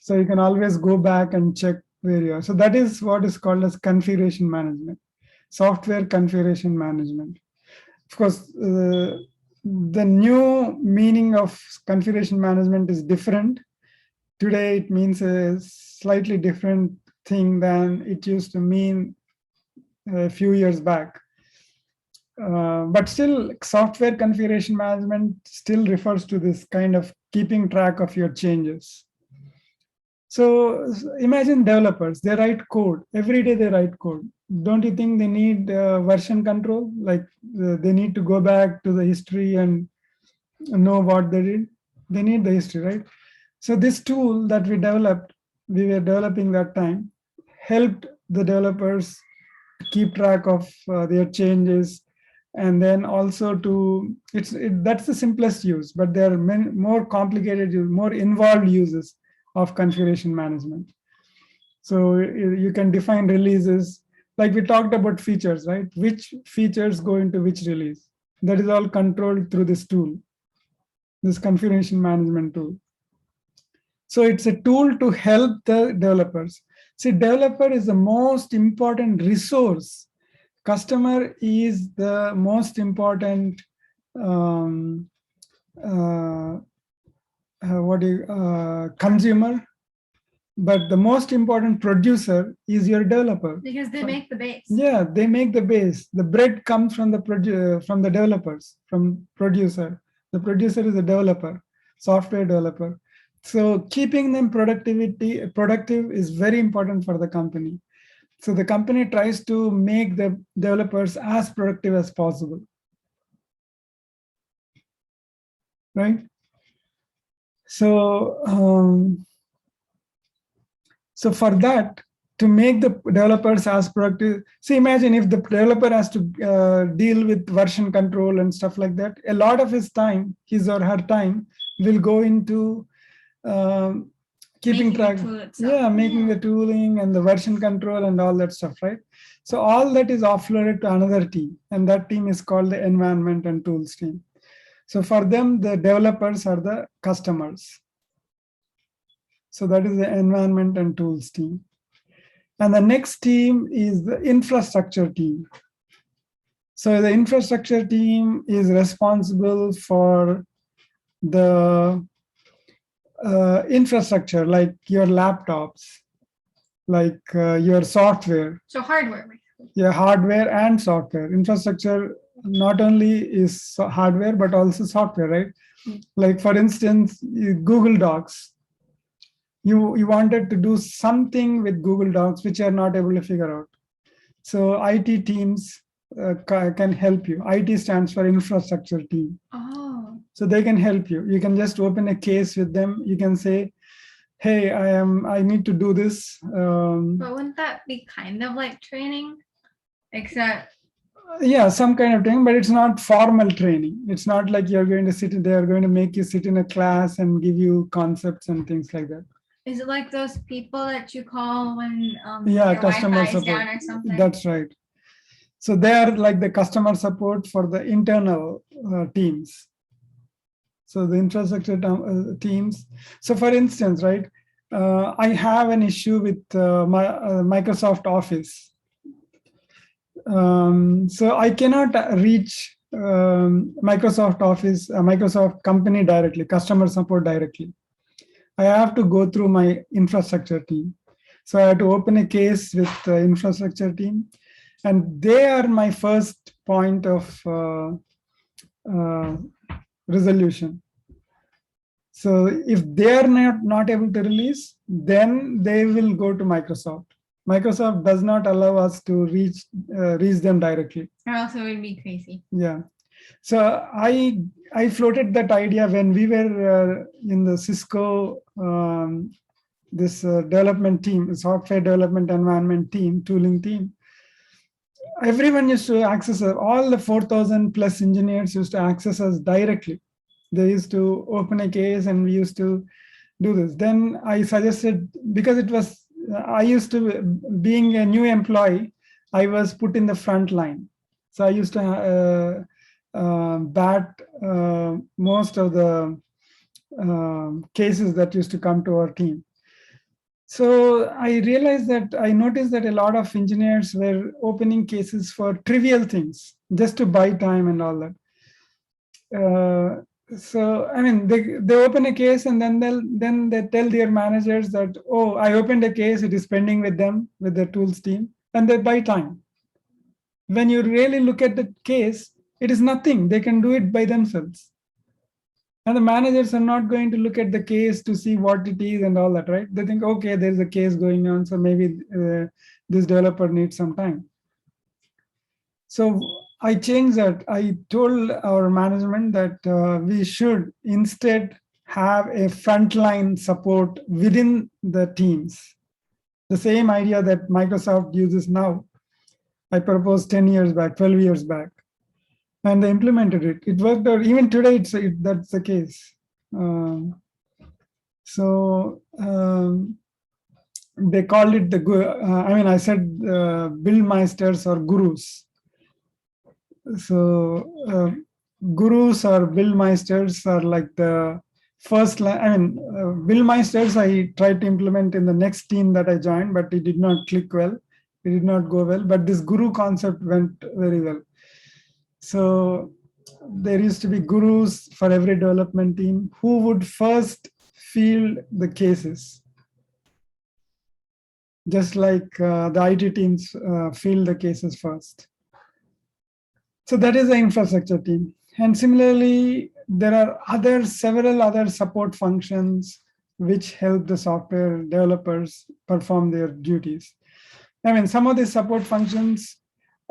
So you can always go back and check where you are. So that is what is called as configuration management, software configuration management. Of course, the new meaning of configuration management is different. Today, it means a slightly different thing than it used to mean a few years back. But still, software configuration management still refers to this kind of keeping track of your changes. So imagine developers, they write code. Every day they write code. Don't you think they need version control? Like they need to go back to the history and know what they did? They need the history, right? So this tool that we developed, we were developing that time, helped the developers keep track of their changes, and then also to that's the simplest use, but there are many more complicated use, more involved uses of configuration management. So you can define releases, like we talked about features, right? Which features go into which release? That is all controlled through this tool, this configuration management tool. So it's a tool to help the developers. See, developer is the most important resource. Customer is the most important um, consumer, but the most important producer is your developer. Because they make the base. Yeah, they make the base. The bread comes from the developers, from producer. The producer is a developer, software developer. So keeping them productive is very important for the company. So the company tries to make the developers as productive as possible, right? So so for that, to make the developers as productive, see, imagine if the developer has to deal with version control and stuff like that, a lot of his or her time will go into keeping Making track, the tool itself. making the tooling and the version control and all that stuff, right? So all that is offloaded to another team, and that team is called the environment and tools team. So for them, the developers are the customers. So that is the environment and tools team. And the next team is the infrastructure team. So the infrastructure team is responsible for the infrastructure, like your laptops, like your software. So hardware. Yeah, hardware and software. Infrastructure not only is hardware, but also software, right? Like for instance, Google Docs. You wanted to do something with Google Docs, which you're not able to figure out. So IT teams can help you. IT stands for infrastructure team. Oh. So they can help you. You can just open a case with them. You can say, hey, I need to do this. But wouldn't that be kind of like training? Except yeah, some kind of training, but it's not formal training. It's not like you're going to sit, they are going to make you sit in a class and give you concepts and things like that. is it like those people that you call when Yeah, your customer Wi-Fi is support. down or something? That's right. So they are like the customer support for the internal teams. So the infrastructure teams. So for instance, right, I have an issue with my Microsoft Office. So I cannot reach Microsoft Office, Microsoft company directly, customer support directly. I have to go through my infrastructure team. So I have to open a case with the infrastructure team, and they are my first point of resolution. So if they are not able to release, then they will go to Microsoft. Microsoft does not allow us to reach them directly. Or else it would be crazy. Yeah. So I floated that idea when we were in the Cisco this development team, software development environment team, tooling team. Everyone used to access us. All the 4,000 plus engineers used to access us directly. They used to open a case and we used to do this. Then I suggested, because it was, I used to, being a new employee, I was put in the front line. So I used to bat most of the cases that used to come to our team. So I realized that I noticed that a lot of engineers were opening cases for trivial things, just to buy time and all that. So I mean, they open a case and then they tell their managers that, oh, I opened a case, it is pending with them, with the tools team, and they buy time. When you really look at the case, it is nothing. They can do it by themselves. And the managers are not going to look at the case to see what it is and all that, right? They think, okay, there's a case going on, so maybe this developer needs some time. So I changed that. I told our management that we should instead have a frontline support within the teams. The same idea that Microsoft uses now, I proposed 10 years back, 12 years back, and they implemented it. It worked out. Even today, that's the case. They called it I said build meisters or gurus. So gurus or build meisters are like the first line. Build meisters I tried to implement in the next team that I joined, but it did not click well. It did not go well. But this guru concept went very well. So there used to be gurus for every development team who would first field the cases. Just like the IT teams field the cases first. So that is the infrastructure team. And similarly, there are several other support functions which help the software developers perform their duties. Some of these support functions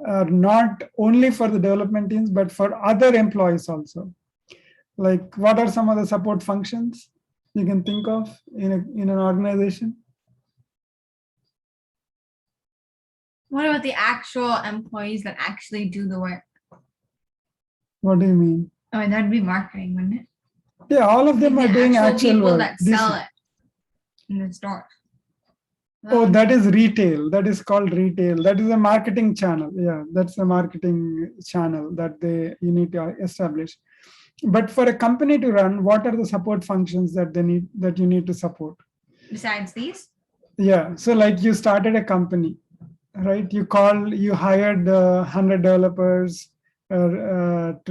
are not only for the development teams, but for other employees also. Like, what are some of the support functions you can think of in an organization? What about the actual employees that actually do the work? What do you mean? Oh, that'd be marketing, wouldn't it? Yeah, all of them are doing actual people work. that sell it in the store. Oh, that is retail. That is called retail. That is a marketing channel. Yeah, that's a marketing channel that you need to establish. But for a company to run, what are the support functions that you need to support? Besides these? Yeah. So like you started a company, right? You hired 100 developers, 200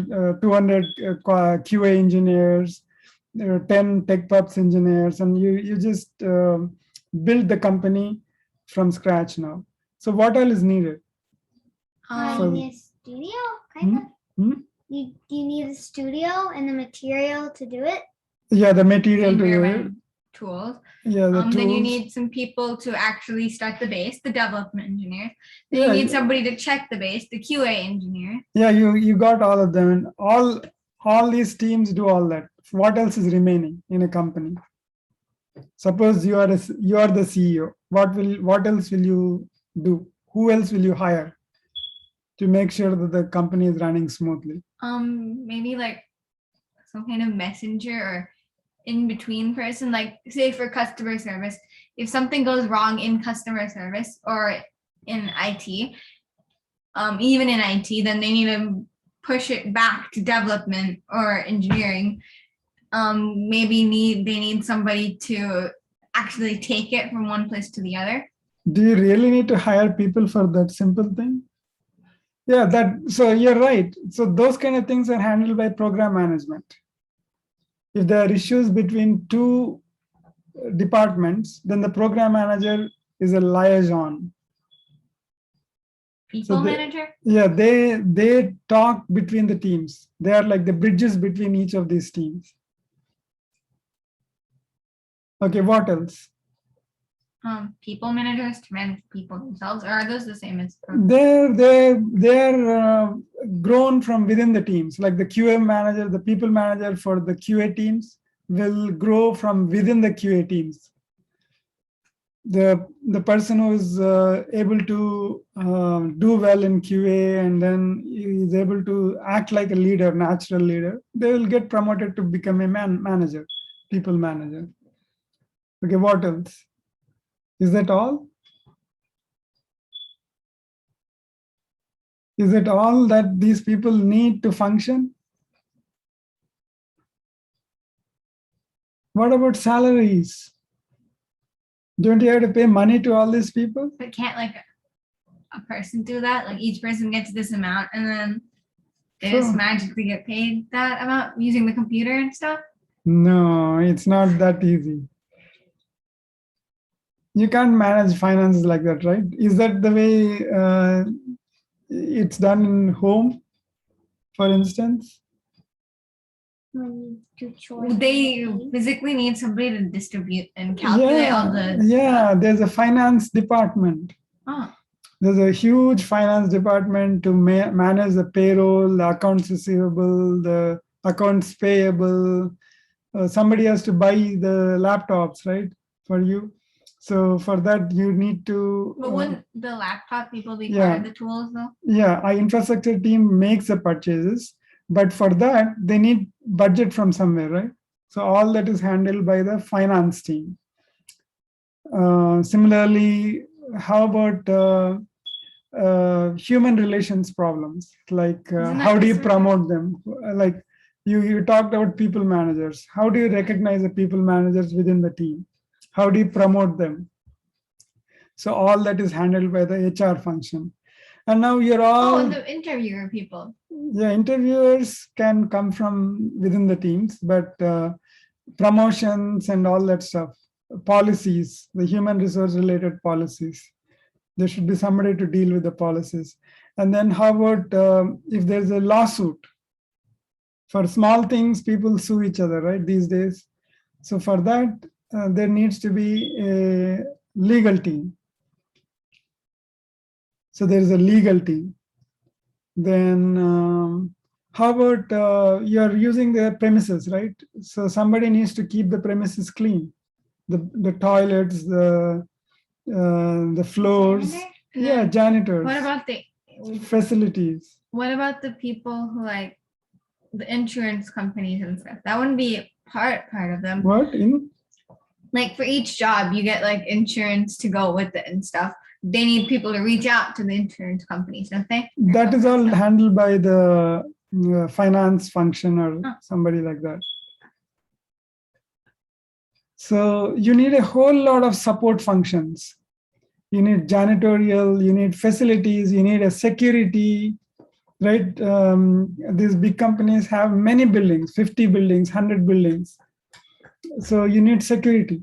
QA engineers, 10 tech pubs engineers, and you just build the company from scratch now. So what all is needed? You need a studio, kind of. You need a studio and the material to do it. Yeah, the material to do it. Tools. Yeah, the tools. Then you need some people to actually start the base, the development engineer. Then you need somebody to check the base, the QA engineer. Yeah, you got all of them. All these teams do all that. What else is remaining in a company? Suppose you are the CEO. What else will you do? Who else will you hire to make sure that the company is running smoothly? Maybe like some kind of messenger or in between person, like say for customer service, if something goes wrong in customer service or in IT, even in IT, then they need to push it back to development or engineering. Maybe they need somebody to actually take it from one place to the other. Do you really need to hire people for that simple thing? Yeah, so you're right. So those kind of things are handled by program management. If there are issues between two departments, then the program manager is a liaison. People manager? Yeah, they talk between the teams. They are like the bridges between each of these teams. Okay, what else? People managers to manage people themselves, or are those the same as? They're grown from within the teams. Like the QA manager, the people manager for the QA teams will grow from within the QA teams. The person who is able to do well in QA and then is able to act like a leader, natural leader, they will get promoted to become a manager, people manager. Okay, what else? Is that all? Is it all that these people need to function? What about salaries? Don't you have to pay money to all these people? But can't like a person do that? Like each person gets this amount and then they just magically get paid that amount using the computer and stuff? No, it's not that easy. You can't manage finances like that, right? Is that the way it's done in home, for instance. When you do chores. They physically need somebody to distribute and calculate all the Yeah, there's a finance department. Oh, There's a huge finance department to manage the payroll, the accounts receivable, the accounts payable. Somebody has to buy the laptops, right, for you. So for that, you need to. but wouldn't the laptop people be Yeah. part of the tools though? Yeah, our infrastructure team makes the purchases, but for that, they need budget from somewhere, right? So all that is handled by the finance team. Similarly, how about human relations problems? Like Isn't that how do you research? promote them? Like you talked about people managers. How do you recognize the people managers within the team? How do you promote them? So all that is handled by the HR function. And now you're all. Oh, and the interviewer people. Yeah, interviewers can come from within the teams, but promotions and all that stuff, policies, the human resource related policies, there should be somebody to deal with the policies. And then how about if there's a lawsuit? For small things, people sue each other, right, these days. So for that, there needs to be a legal team. So there is a legal team. Then how about you're using the premises, right? So somebody needs to keep the premises clean, the toilets, the floors. Janitor? Yeah, No. janitors. What about the facilities? what about the people who like the insurance companies and stuff? That wouldn't be part of them. What in? Like for each job, you get like insurance to go with it and stuff. They need people to reach out to the insurance companies, don't they? That is all handled by the finance function or somebody like that. So you need a whole lot of support functions. You need janitorial, you need facilities, you need a security, right? These big companies have many buildings, 50 buildings, 100 buildings. So you need security.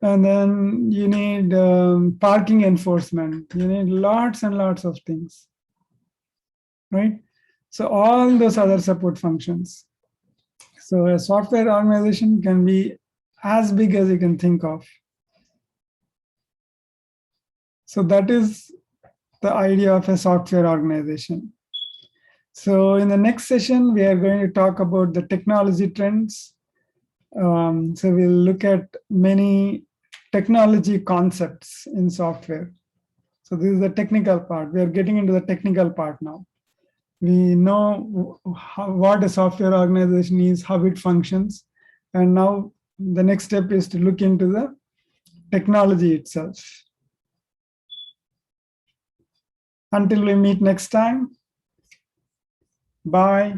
And then you need parking enforcement. You need lots and lots of things, right? So all those other support functions. So a software organization can be as big as you can think of. So that is the idea of a software organization. So in the next session, we are going to talk about the technology trends. So we'll look at many technology concepts in software. So this is the technical part. We are getting into the technical part now. We know what a software organization is, how it functions. And now the next step is to look into the technology itself. Until we meet next time, bye.